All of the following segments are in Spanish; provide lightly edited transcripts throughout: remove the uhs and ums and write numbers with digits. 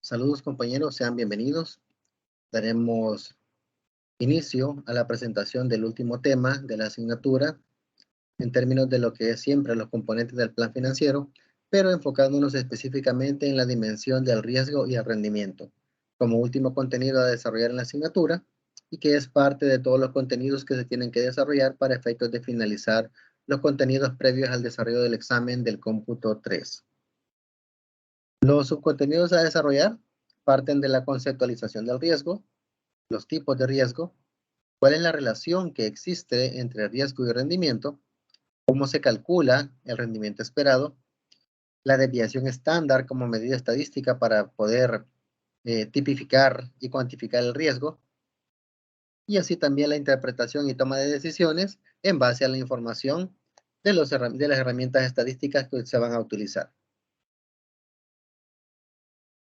Saludos compañeros, sean bienvenidos. Daremos inicio a la presentación del último tema de la asignatura en términos de lo que es siempre los componentes del plan financiero, pero enfocándonos específicamente en la dimensión del riesgo y el rendimiento, como último contenido a desarrollar en la asignatura y que es parte de todos los contenidos que se tienen que desarrollar para efectos de finalizar los contenidos previos al desarrollo del examen del cómputo 3. Los subcontenidos a desarrollar parten de la conceptualización del riesgo, los tipos de riesgo, cuál es la relación que existe entre riesgo y rendimiento, cómo se calcula el rendimiento esperado, la desviación estándar como medida estadística para poder tipificar y cuantificar el riesgo, y así también la interpretación y toma de decisiones en base a la información de las herramientas estadísticas que se van a utilizar.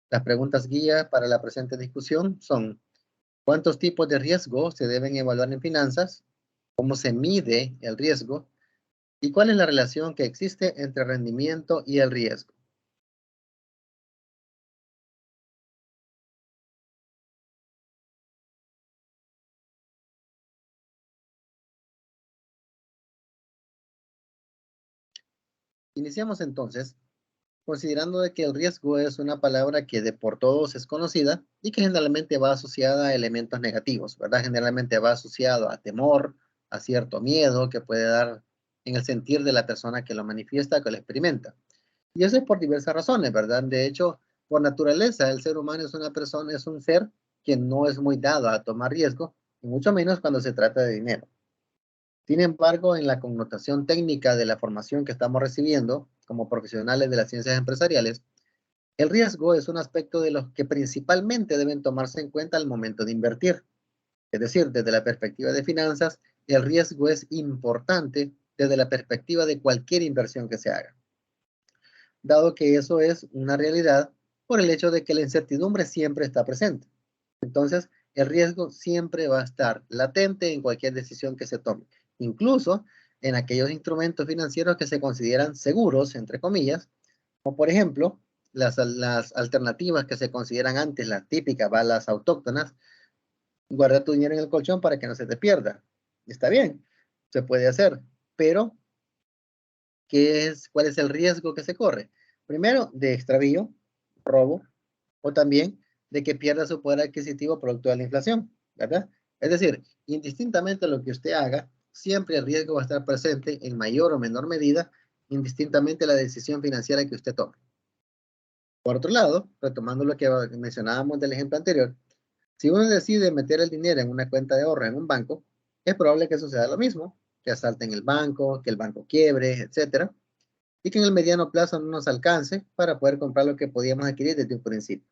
Las preguntas guía para la presente discusión son: ¿cuántos tipos de riesgo se deben evaluar en finanzas? ¿Cómo se mide el riesgo? ¿Y cuál es la relación que existe entre rendimiento y el riesgo? Iniciamos entonces considerando de que el riesgo es una palabra que de por todos es conocida y que generalmente va asociada a elementos negativos, ¿verdad? Generalmente va asociado a temor, a cierto miedo que puede dar en el sentir de la persona que lo manifiesta, que lo experimenta. Y eso es por diversas razones, ¿verdad? De hecho, por naturaleza, el ser humano es una persona, es un ser que no es muy dado a tomar riesgo, y mucho menos cuando se trata de dinero. Sin embargo, en la connotación técnica de la formación que estamos recibiendo como profesionales de las ciencias empresariales, el riesgo es un aspecto de los que principalmente deben tomarse en cuenta al momento de invertir. Es decir, desde la perspectiva de finanzas, el riesgo es importante desde la perspectiva de cualquier inversión que se haga, dado que eso es una realidad por el hecho de que la incertidumbre siempre está presente. Entonces, el riesgo siempre va a estar latente en cualquier decisión que se tome, incluso en aquellos instrumentos financieros que se consideran seguros, entre comillas, como por ejemplo las alternativas que se consideran antes, las típicas, balas autóctonas. Guarda tu dinero en el colchón para que no se te pierda. Está bien, se puede hacer, pero ¿cuál es el riesgo que se corre? Primero, de extravío, robo, o también de que pierda su poder adquisitivo producto de la inflación, ¿verdad? Es decir, indistintamente lo que usted haga, siempre el riesgo va a estar presente en mayor o menor medida, indistintamente la decisión financiera que usted tome. Por otro lado, retomando lo que mencionábamos del ejemplo anterior, si uno decide meter el dinero en una cuenta de ahorro en un banco, es probable que suceda lo mismo, que asalten el banco, que el banco quiebre, etcétera, y que en el mediano plazo no nos alcance para poder comprar lo que podíamos adquirir desde un principio.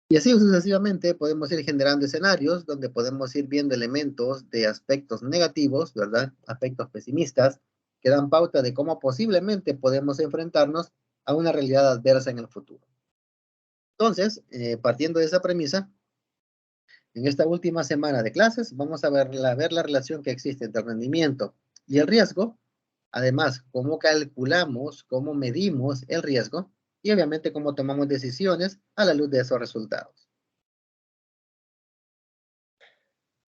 Y así sucesivamente podemos ir generando escenarios donde podemos ir viendo elementos de aspectos negativos, ¿verdad? Aspectos pesimistas que dan pauta de cómo posiblemente podemos enfrentarnos a una realidad adversa en el futuro. Entonces, partiendo de esa premisa, en esta última semana de clases vamos a ver la relación que existe entre el rendimiento y el riesgo. Además, cómo calculamos, cómo medimos el riesgo y obviamente cómo tomamos decisiones a la luz de esos resultados.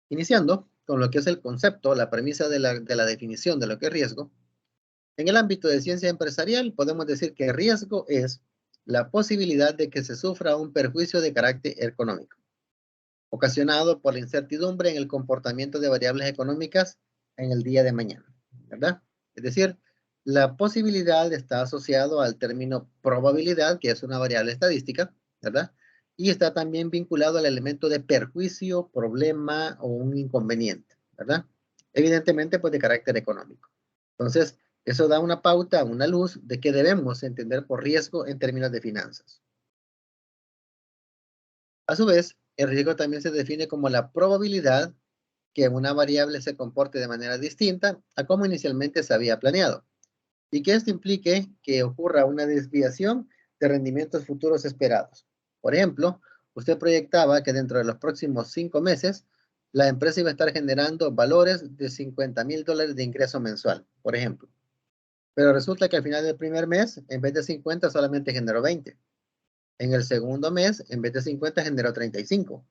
Iniciando con lo que es el concepto, la premisa de la definición de lo que es riesgo. En el ámbito de ciencia empresarial podemos decir que riesgo es la posibilidad de que se sufra un perjuicio de carácter económico, ocasionado por la incertidumbre en el comportamiento de variables económicas en el día de mañana, ¿verdad? Es decir, la posibilidad está asociado al término probabilidad, que es una variable estadística, ¿verdad? Y está también vinculado al elemento de perjuicio, problema o un inconveniente, ¿verdad? Evidentemente, pues de carácter económico. Entonces, eso da una pauta, una luz de qué debemos entender por riesgo en términos de finanzas. A su vez, el riesgo también se define como la probabilidad que una variable se comporte de manera distinta a como inicialmente se había planeado y que esto implique que ocurra una desviación de rendimientos futuros esperados. Por ejemplo, usted proyectaba que dentro de los próximos 5 meses la empresa iba a estar generando valores de $50,000 de ingreso mensual, por ejemplo. Pero resulta que al final del primer mes, en vez de 50, solamente generó 20. En el segundo mes, en vez de 50, generó 35.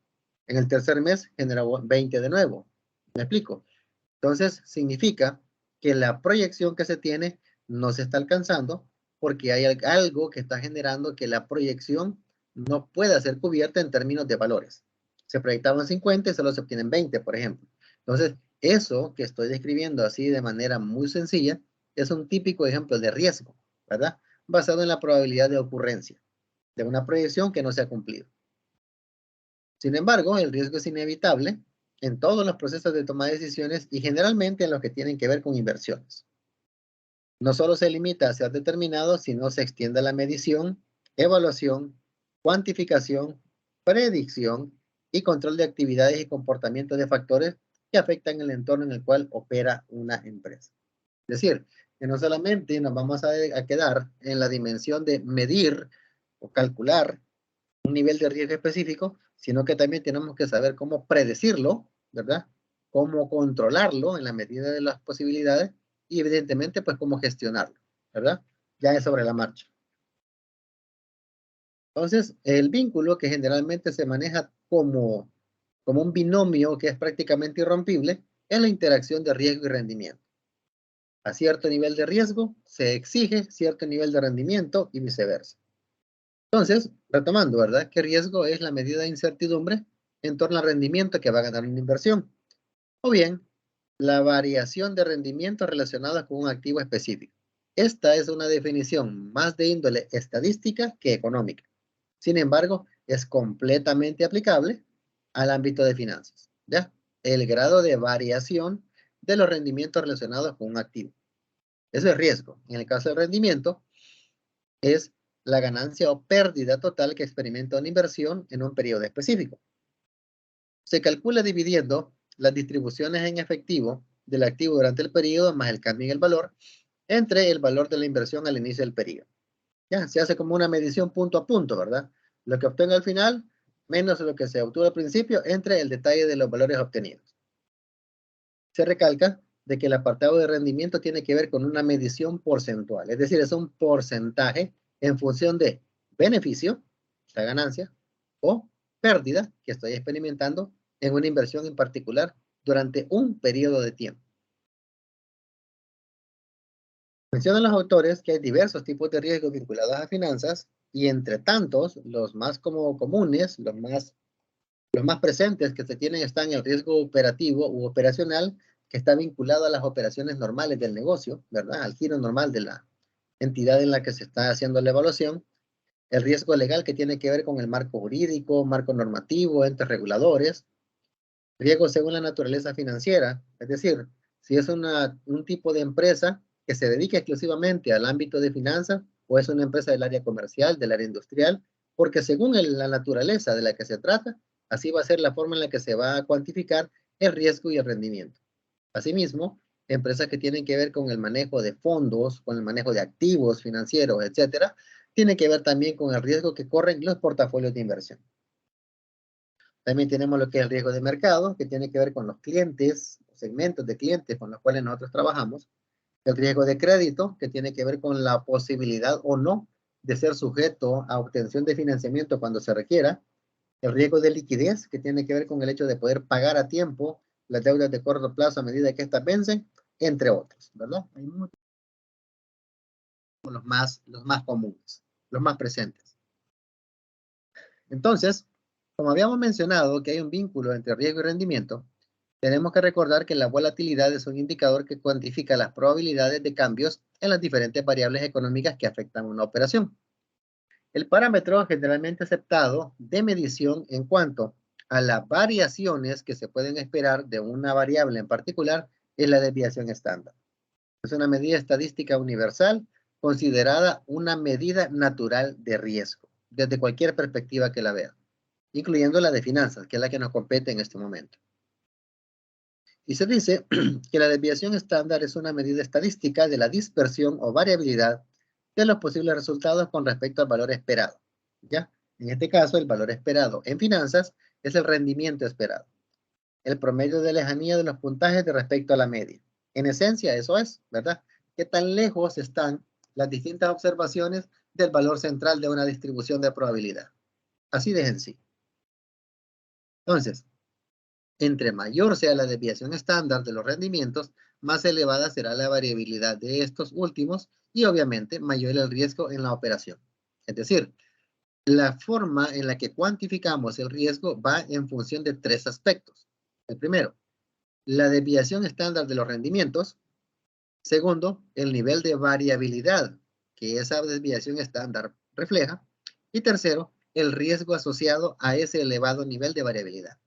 En el tercer mes, generó 20 de nuevo. ¿Me explico? Entonces, significa que la proyección que se tiene no se está alcanzando porque hay algo que está generando que la proyección no pueda ser cubierta en términos de valores. Se proyectaban 50 y solo se obtienen 20, por ejemplo. Entonces, eso que estoy describiendo así de manera muy sencilla es un típico ejemplo de riesgo, ¿verdad? Basado en la probabilidad de ocurrencia de una proyección que no se ha cumplido. Sin embargo, el riesgo es inevitable en todos los procesos de toma de decisiones y generalmente en los que tienen que ver con inversiones. No solo se limita a ser determinado, sino se extiende a la medición, evaluación, cuantificación, predicción y control de actividades y comportamientos de factores que afectan el entorno en el cual opera una empresa. Es decir, que no solamente nos vamos a quedar en la dimensión de medir o calcular un nivel de riesgo específico, sino que también tenemos que saber cómo predecirlo, ¿verdad? Cómo controlarlo en la medida de las posibilidades y evidentemente pues cómo gestionarlo, ¿verdad? Ya es sobre la marcha. Entonces, el vínculo que generalmente se maneja como un binomio que es prácticamente irrompible es la interacción de riesgo y rendimiento. A cierto nivel de riesgo se exige cierto nivel de rendimiento y viceversa. Entonces, retomando, ¿verdad? ¿Qué riesgo es la medida de incertidumbre en torno al rendimiento que va a ganar una inversión? O bien, la variación de rendimiento relacionada con un activo específico. Esta es una definición más de índole estadística que económica. Sin embargo, es completamente aplicable al ámbito de finanzas, ¿ya? El grado de variación de los rendimientos relacionados con un activo. Eso es riesgo. En el caso del rendimiento, es la ganancia o pérdida total que experimenta una inversión en un periodo específico. Se calcula dividiendo las distribuciones en efectivo del activo durante el periodo más el cambio en el valor entre el valor de la inversión al inicio del periodo. Ya, se hace como una medición punto a punto, ¿verdad? Lo que obtenga al final menos lo que se obtuvo al principio entre el detalle de los valores obtenidos. Se recalca de que el apartado de rendimiento tiene que ver con una medición porcentual, es decir, es un porcentaje en función de beneficio, la ganancia, o pérdida que estoy experimentando en una inversión en particular durante un periodo de tiempo. Mencionan los autores que hay diversos tipos de riesgos vinculados a finanzas y entre tantos, los más comunes, los más presentes que se tienen están el riesgo operativo u operacional, que está vinculado a las operaciones normales del negocio, ¿verdad? Al giro normal de la entidad en la que se está haciendo la evaluación. El riesgo legal que tiene que ver con el marco jurídico, marco normativo, entes reguladores. Riesgo según la naturaleza financiera, es decir, si es un tipo de empresa que se dedica exclusivamente al ámbito de finanzas o es una empresa del área comercial, del área industrial, porque según la naturaleza de la que se trata, así va a ser la forma en la que se va a cuantificar el riesgo y el rendimiento. Asimismo, empresas que tienen que ver con el manejo de fondos, con el manejo de activos financieros, etcétera, tienen que ver también con el riesgo que corren los portafolios de inversión. También tenemos lo que es el riesgo de mercado, que tiene que ver con los clientes, segmentos de clientes con los cuales nosotros trabajamos. El riesgo de crédito, que tiene que ver con la posibilidad o no de ser sujeto a obtención de financiamiento cuando se requiera. El riesgo de liquidez, que tiene que ver con el hecho de poder pagar a tiempo las deudas de corto plazo a medida que éstas vencen, entre otros, ¿verdad? Hay muchos, los más comunes, los más presentes. Entonces, como habíamos mencionado que hay un vínculo entre riesgo y rendimiento, tenemos que recordar que la volatilidad es un indicador que cuantifica las probabilidades de cambios en las diferentes variables económicas que afectan una operación. El parámetro generalmente aceptado de medición en cuanto a las variaciones que se pueden esperar de una variable en particular es la desviación estándar. Es una medida estadística universal considerada una medida natural de riesgo, desde cualquier perspectiva que la vea, incluyendo la de finanzas, que es la que nos compete en este momento. Y se dice que la desviación estándar es una medida estadística de la dispersión o variabilidad de los posibles resultados con respecto al valor esperado. ¿Ya? En este caso, el valor esperado en finanzas es el rendimiento esperado, el promedio de lejanía de los puntajes de respecto a la media. En esencia, eso es, ¿verdad? ¿Qué tan lejos están las distintas observaciones del valor central de una distribución de probabilidad. Así de sencillo. Entonces, entre mayor sea la desviación estándar de los rendimientos, más elevada será la variabilidad de estos últimos y obviamente mayor el riesgo en la operación. Es decir, la forma en la que cuantificamos el riesgo va en función de tres aspectos. El primero, la desviación estándar de los rendimientos. Segundo, el nivel de variabilidad que esa desviación estándar refleja. Y tercero, el riesgo asociado a ese elevado nivel de variabilidad.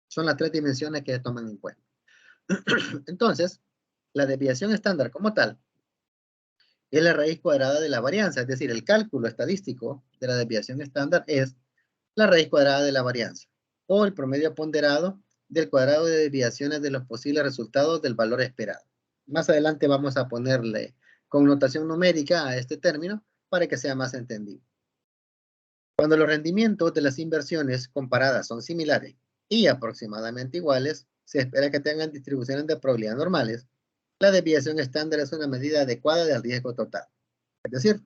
Son las tres dimensiones que se toman en cuenta. Entonces, la desviación estándar como tal es la raíz cuadrada de la varianza, es decir, el cálculo estadístico de la desviación estándar es la raíz cuadrada de la varianza o el promedio ponderado del cuadrado de desviaciones de los posibles resultados del valor esperado. Más adelante vamos a ponerle connotación numérica a este término para que sea más entendible. Cuando los rendimientos de las inversiones comparadas son similares y aproximadamente iguales, se espera que tengan distribuciones de probabilidad normales. La desviación estándar es una medida adecuada del riesgo total. Es decir,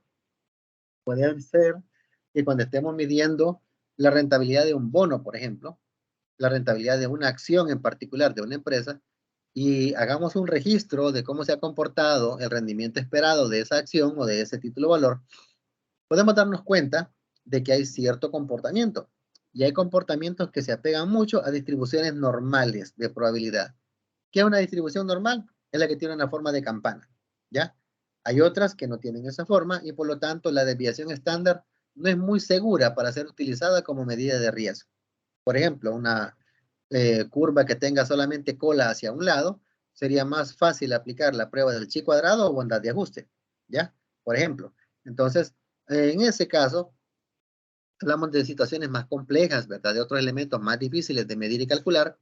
puede ser que cuando estemos midiendo la rentabilidad de un bono, por ejemplo, la rentabilidad de una acción en particular de una empresa, y hagamos un registro de cómo se ha comportado el rendimiento esperado de esa acción o de ese título valor, podemos darnos cuenta de que hay cierto comportamiento. Y hay comportamientos que se apegan mucho a distribuciones normales de probabilidad. ¿Qué es una distribución normal? Es la que tiene una forma de campana, ¿ya? Hay otras que no tienen esa forma y por lo tanto la desviación estándar no es muy segura para ser utilizada como medida de riesgo. Por ejemplo, una curva que tenga solamente cola hacia un lado, sería más fácil aplicar la prueba del chi cuadrado o bondad de ajuste, ¿ya? Por ejemplo. Entonces, en ese caso, hablamos de situaciones más complejas, ¿verdad? De otros elementos más difíciles de medir y calcular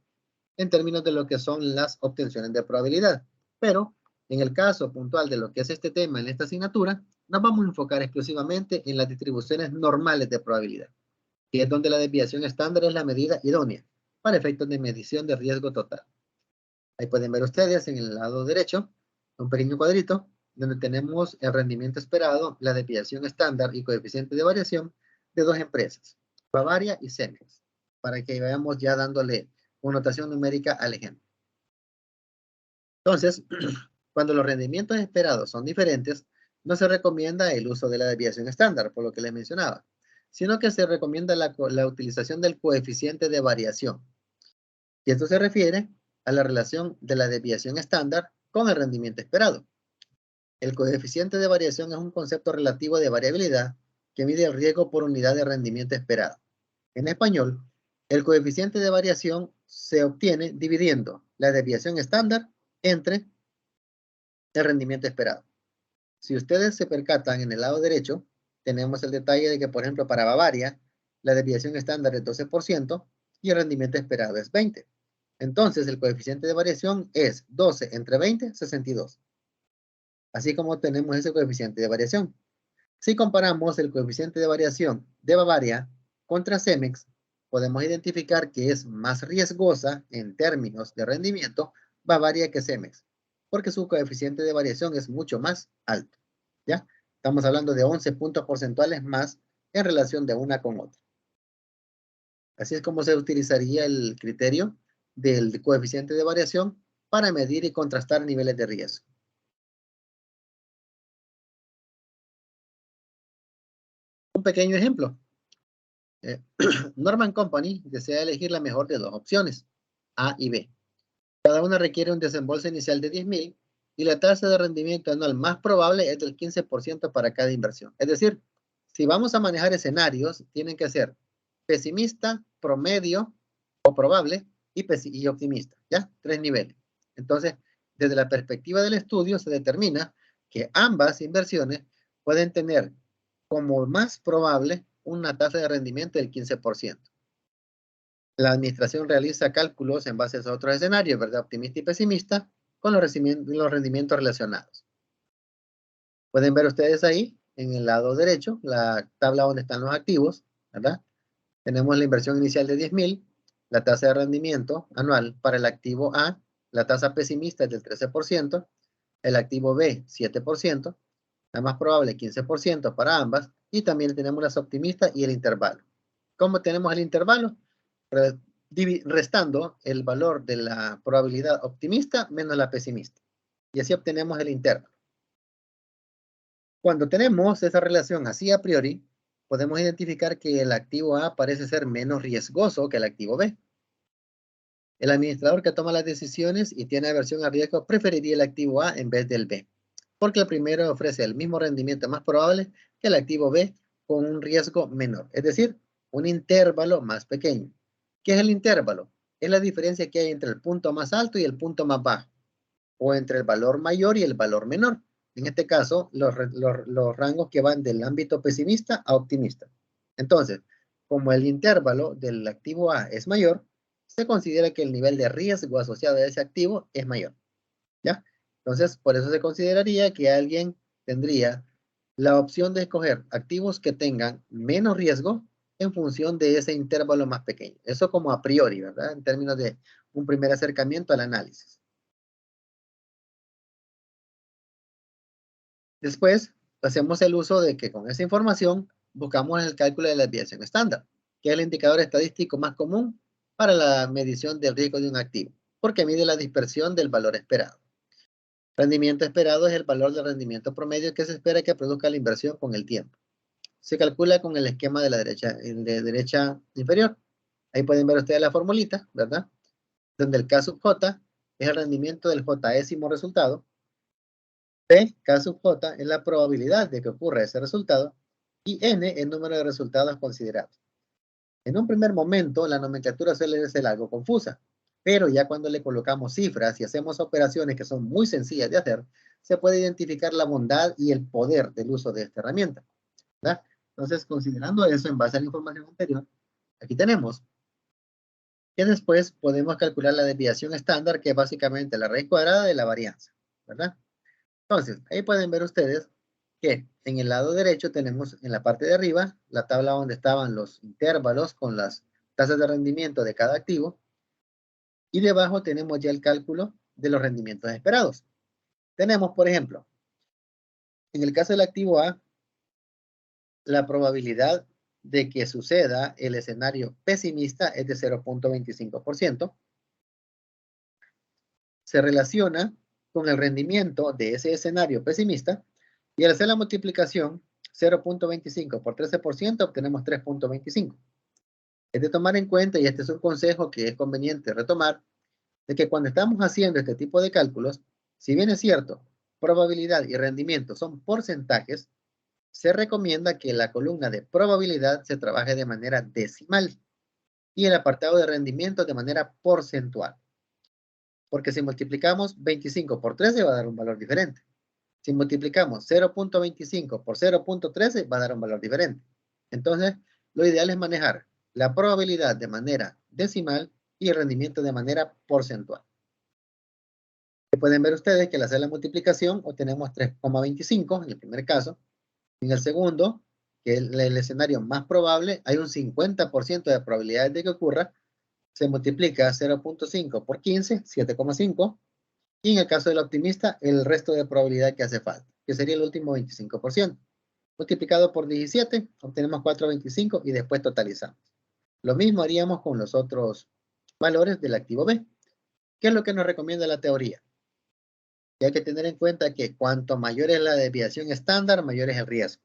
en términos de lo que son las obtenciones de probabilidad. Pero, en el caso puntual de lo que es este tema en esta asignatura, nos vamos a enfocar exclusivamente en las distribuciones normales de probabilidad, que es donde la desviación estándar es la medida idónea para efectos de medición de riesgo total. Ahí pueden ver ustedes en el lado derecho un pequeño cuadrito donde tenemos el rendimiento esperado, la desviación estándar y coeficiente de variación de dos empresas, Bavaria y Cemex, para que vayamos ya dándole connotación numérica al ejemplo. Entonces, cuando los rendimientos esperados son diferentes, no se recomienda el uso de la desviación estándar, por lo que les mencionaba, sino que se recomienda la utilización del coeficiente de variación. Y esto se refiere a la relación de la desviación estándar con el rendimiento esperado. El coeficiente de variación es un concepto relativo de variabilidad que mide el riesgo por unidad de rendimiento esperado. En español, el coeficiente de variación se obtiene dividiendo la desviación estándar entre el rendimiento esperado. Si ustedes se percatan en el lado derecho, tenemos el detalle de que, por ejemplo, para Bavaria, la desviación estándar es 12% y el rendimiento esperado es 20%. Entonces, el coeficiente de variación es 12 entre 20, 62. Así como tenemos ese coeficiente de variación. Si comparamos el coeficiente de variación de Bavaria contra Cemex, podemos identificar que es más riesgosa en términos de rendimiento Bavaria que Cemex, porque su coeficiente de variación es mucho más alto, ¿ya? Estamos hablando de 11 puntos porcentuales más en relación de una con otra. Así es como se utilizaría el criterio del coeficiente de variación para medir y contrastar niveles de riesgo. Un pequeño ejemplo. Norman Company desea elegir la mejor de dos opciones, A y B. Cada una requiere un desembolso inicial de 10,000 y la tasa de rendimiento anual más probable es del 15% para cada inversión. Es decir, si vamos a manejar escenarios, tienen que ser pesimista, promedio o probable y optimista, ¿ya? 3 niveles. Entonces, desde la perspectiva del estudio se determina que ambas inversiones pueden tener como más probable una tasa de rendimiento del 15%. La administración realiza cálculos en base a otros escenarios, ¿verdad? Optimista y pesimista, con los rendimientos relacionados. Pueden ver ustedes ahí, en el lado derecho, la tabla donde están los activos, ¿verdad? Tenemos la inversión inicial de 10,000, la tasa de rendimiento anual para el activo A, la tasa pesimista es del 13%, el activo B, 7%, La más probable 15% para ambas. Y también tenemos las optimistas y el intervalo. ¿Cómo tenemos el intervalo? Restando el valor de la probabilidad optimista menos la pesimista. Y así obtenemos el intervalo. Cuando tenemos esa relación así a priori, podemos identificar que el activo A parece ser menos riesgoso que el activo B. El administrador que toma las decisiones y tiene aversión al riesgo preferiría el activo A en vez del B, porque el primero ofrece el mismo rendimiento más probable que el activo B con un riesgo menor, es decir, un intervalo más pequeño. ¿Qué es el intervalo? Es la diferencia que hay entre el punto más alto y el punto más bajo, o entre el valor mayor y el valor menor. En este caso, los rangos que van del ámbito pesimista a optimista. Entonces, como el intervalo del activo A es mayor, se considera que el nivel de riesgo asociado a ese activo es mayor. ¿Ya? Entonces, por eso se consideraría que alguien tendría la opción de escoger activos que tengan menos riesgo en función de ese intervalo más pequeño. Eso como a priori, ¿verdad? En términos de un primer acercamiento al análisis. Después, hacemos el uso de que con esa información buscamos el cálculo de la desviación estándar, que es el indicador estadístico más común para la medición del riesgo de un activo, porque mide la dispersión del valor esperado. Rendimiento esperado es el valor del rendimiento promedio que se espera que produzca la inversión con el tiempo. Se calcula con el esquema de la derecha, de derecha inferior. Ahí pueden ver ustedes la formulita, ¿verdad? Donde el K sub J es el rendimiento del Jésimo resultado. P, K sub J, es la probabilidad de que ocurra ese resultado. Y N, el número de resultados considerados. En un primer momento, la nomenclatura suele ser algo confusa, pero ya cuando le colocamos cifras y hacemos operaciones que son muy sencillas de hacer, se puede identificar la bondad y el poder del uso de esta herramienta, ¿verdad? Entonces, considerando eso en base a la información anterior, aquí tenemos que después podemos calcular la desviación estándar, que es básicamente la raíz cuadrada de la varianza, ¿verdad? Entonces, ahí pueden ver ustedes que en el lado derecho tenemos en la parte de arriba la tabla donde estaban los intervalos con las tasas de rendimiento de cada activo, y debajo tenemos ya el cálculo de los rendimientos esperados. Tenemos, por ejemplo, en el caso del activo A, la probabilidad de que suceda el escenario pesimista es de 0.25%. Se relaciona con el rendimiento de ese escenario pesimista, y al hacer la multiplicación 0.25 por 13% obtenemos 3.25. Es de tomar en cuenta, y este es un consejo que es conveniente retomar, de que cuando estamos haciendo este tipo de cálculos, si bien es cierto, probabilidad y rendimiento son porcentajes, se recomienda que la columna de probabilidad se trabaje de manera decimal y el apartado de rendimiento de manera porcentual. Porque si multiplicamos 25 por 13 va a dar un valor diferente. Si multiplicamos 0.25 por 0.13 va a dar un valor diferente. Entonces, lo ideal es manejar la probabilidad de manera decimal y el rendimiento de manera porcentual. Pueden ver ustedes que al hacer la multiplicación obtenemos 3,25 en el primer caso. En el segundo, que es el escenario más probable, hay un 50% de probabilidades de que ocurra. Se multiplica 0.5 por 15, 7,5. Y en el caso del optimista, el resto de probabilidad que hace falta, que sería el último 25%. Multiplicado por 17, obtenemos 4,25 y después totalizamos. Lo mismo haríamos con los otros valores del activo B. ¿Qué es lo que nos recomienda la teoría? Y hay que tener en cuenta que cuanto mayor es la desviación estándar, mayor es el riesgo.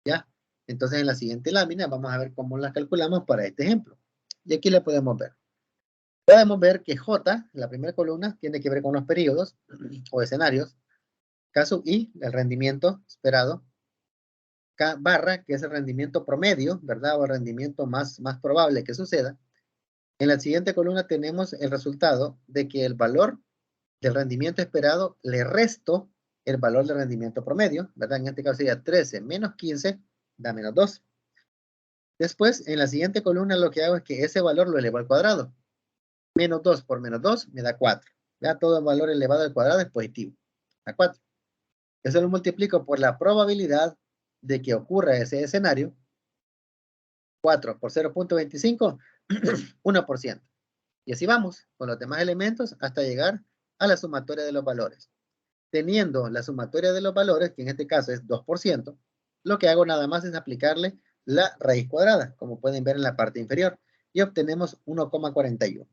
¿Ya? Entonces en la siguiente lámina vamos a ver cómo las calculamos para este ejemplo. Y aquí le podemos ver. Podemos ver que J, la primera columna, tiene que ver con los periodos o escenarios. K sub I, el rendimiento esperado. K barra, que es el rendimiento promedio, ¿verdad? O el rendimiento más probable que suceda. En la siguiente columna tenemos el resultado de que el valor del rendimiento esperado le resto el valor del rendimiento promedio, ¿verdad? En este caso sería 13 menos 15 da menos 2. Después, en la siguiente columna lo que hago es que ese valor lo elevo al cuadrado. Menos 2 por menos 2 me da 4. Ya todo el valor elevado al cuadrado es positivo. Da 4. Eso lo multiplico por la probabilidad de que ocurra ese escenario. 4 por 0.25, 1%. Y así vamos con los demás elementos hasta llegar a la sumatoria de los valores. teniendo la sumatoria de los valores, que en este caso es 2%, lo que hago nada más es aplicarle la raíz cuadrada, como pueden ver en la parte inferior, y obtenemos 1,41.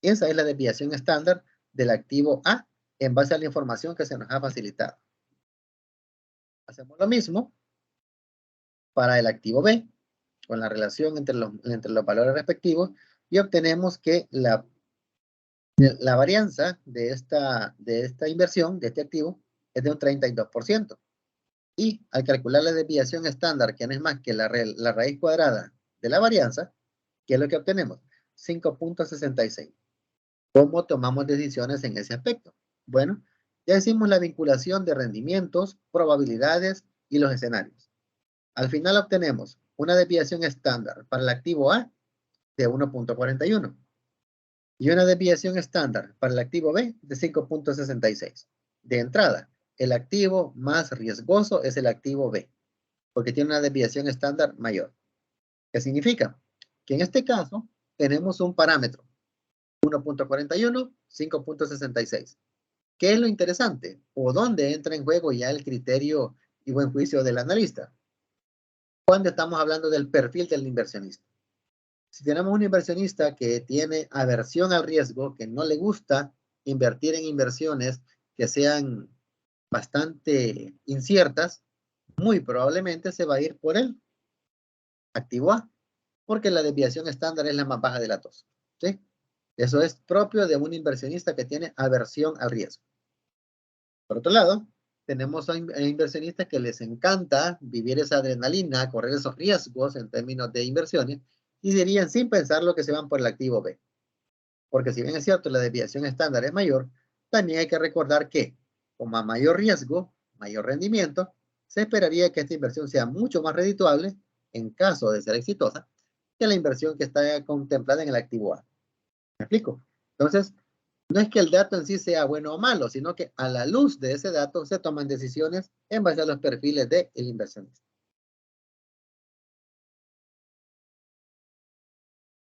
Esa es la desviación estándar del activo A en base a la información que se nos ha facilitado. Hacemos lo mismo para el activo B, con la relación entre los valores respectivos, y obtenemos que la varianza de esta inversión, de este activo, es de un 32%. Y al calcular la desviación estándar, que no es más que la raíz cuadrada de la varianza, ¿qué es lo que obtenemos? 5.66. ¿Cómo tomamos decisiones en ese aspecto? Bueno, ya hicimos la vinculación de rendimientos, probabilidades y los escenarios. Al final obtenemos una desviación estándar para el activo A de 1.41 y una desviación estándar para el activo B de 5.66. De entrada, el activo más riesgoso es el activo B, porque tiene una desviación estándar mayor. ¿Qué significa? Que en este caso tenemos un parámetro, 1.41, 5.66. ¿Qué es lo interesante? ¿O dónde entra en juego ya el criterio y buen juicio del analista? Cuando estamos hablando del perfil del inversionista. Si tenemos un inversionista que tiene aversión al riesgo, que no le gusta invertir en inversiones que sean bastante inciertas, muy probablemente se va a ir por el activo A, porque la desviación estándar es la más baja de las dos. ¿Sí? Eso es propio de un inversionista que tiene aversión al riesgo. Por otro lado, tenemos a inversionistas que les encanta vivir esa adrenalina, correr esos riesgos en términos de inversiones, y dirían sin pensarlo que se van por el activo B. Porque si bien es cierto, la desviación estándar es mayor, también hay que recordar que, como a mayor riesgo, mayor rendimiento, se esperaría que esta inversión sea mucho más redituable, en caso de ser exitosa, que la inversión que está contemplada en el activo A. ¿Me explico? Entonces, no es que el dato en sí sea bueno o malo, sino que a la luz de ese dato se toman decisiones en base a los perfiles del inversionista.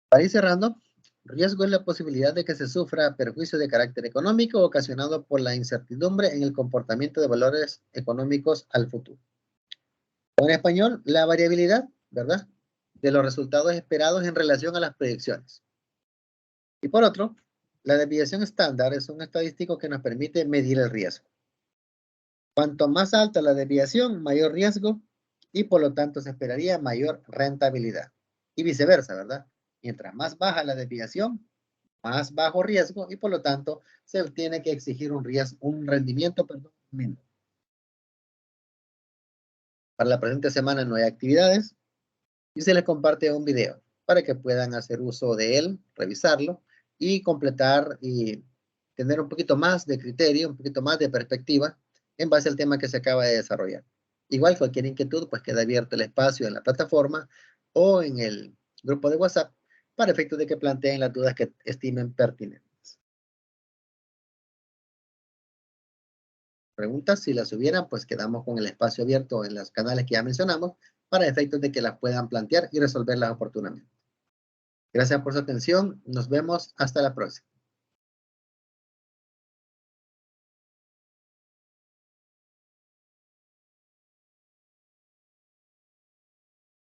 Para ir cerrando, riesgo es la posibilidad de que se sufra perjuicio de carácter económico ocasionado por la incertidumbre en el comportamiento de valores económicos al futuro. O en español, la variabilidad, ¿verdad?, de los resultados esperados en relación a las proyecciones. Y por otro, la desviación estándar es un estadístico que nos permite medir el riesgo. Cuanto más alta la desviación, mayor riesgo y por lo tanto se esperaría mayor rentabilidad. Y viceversa, ¿verdad? Mientras más baja la desviación, más bajo riesgo y por lo tanto se tiene que exigir un rendimiento menor. Para la presente semana no hay actividades y se les comparte un video para que puedan hacer uso de él, revisarlo y completar y tener un poquito más de criterio, un poquito más de perspectiva en base al tema que se acaba de desarrollar. Igual cualquier inquietud, pues queda abierto el espacio en la plataforma o en el grupo de WhatsApp para efectos de que planteen las dudas que estimen pertinentes. Preguntas, si las hubieran, pues quedamos con el espacio abierto en los canales que ya mencionamos para efectos de que las puedan plantear y resolverlas oportunamente. Gracias por su atención. Nos vemos hasta la próxima.